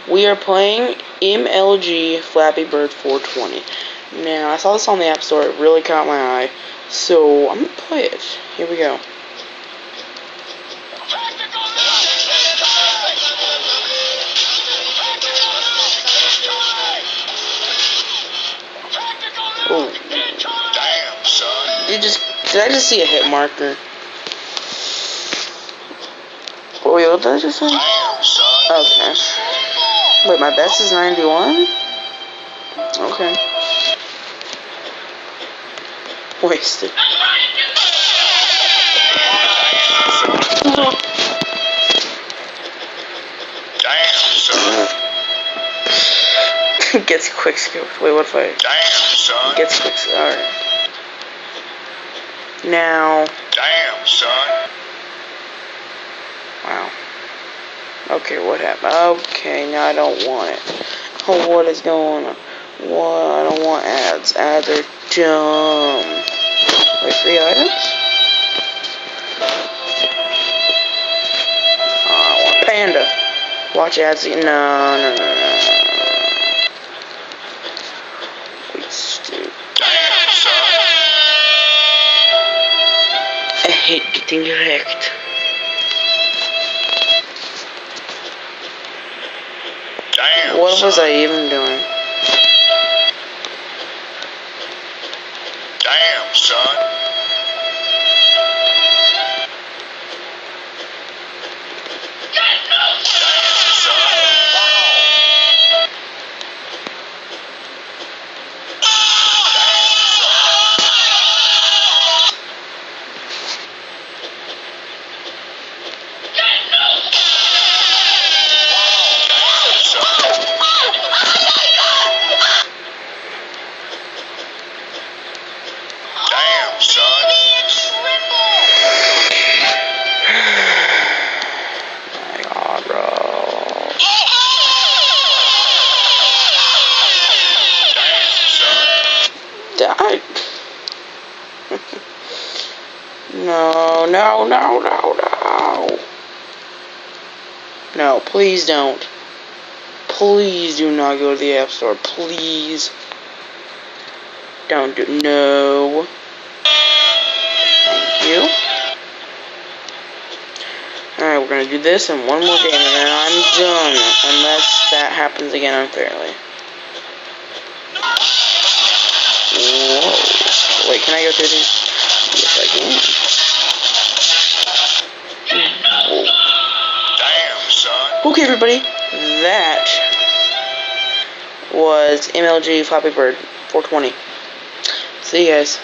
We are playing MLG Flappy Bird 420. Now, I saw this on the App Store. It really caught my eye. So, I'm going to play it. Here we go. Oh. Damn, son. Did I just see a hit marker? Oh, wait, what did I just say? Damn, son. Okay. Wait, my best is 91? Okay. Wasted. Damn, son. Gets quick scope. Wait, what if I... Damn, son. Gets quick scope. Alright. Now... Damn, son. Wow. Okay, what happened? Okay, now I don't want it. Oh, what is going on? What? I don't want ads. Ads are dumb. Wait, 3 items? I want Panda. Watch ads. No. Wasted. Damn, son. I hate getting wrecked. Damn, What son. was I even doing? Damn, son. Damn, son. Damn, son. My God, bro. Die. No. No, please don't. Please do not go to the App Store. Please. Don't do. No. Thank you. Alright, we're gonna do this and one more game and then I'm done. Unless that happens again unfairly. Whoa. Wait, can I go through these? Yes, I can. Whoa. Damn, son. Okay, everybody. That was MLG Flappy Bird 420. See you guys.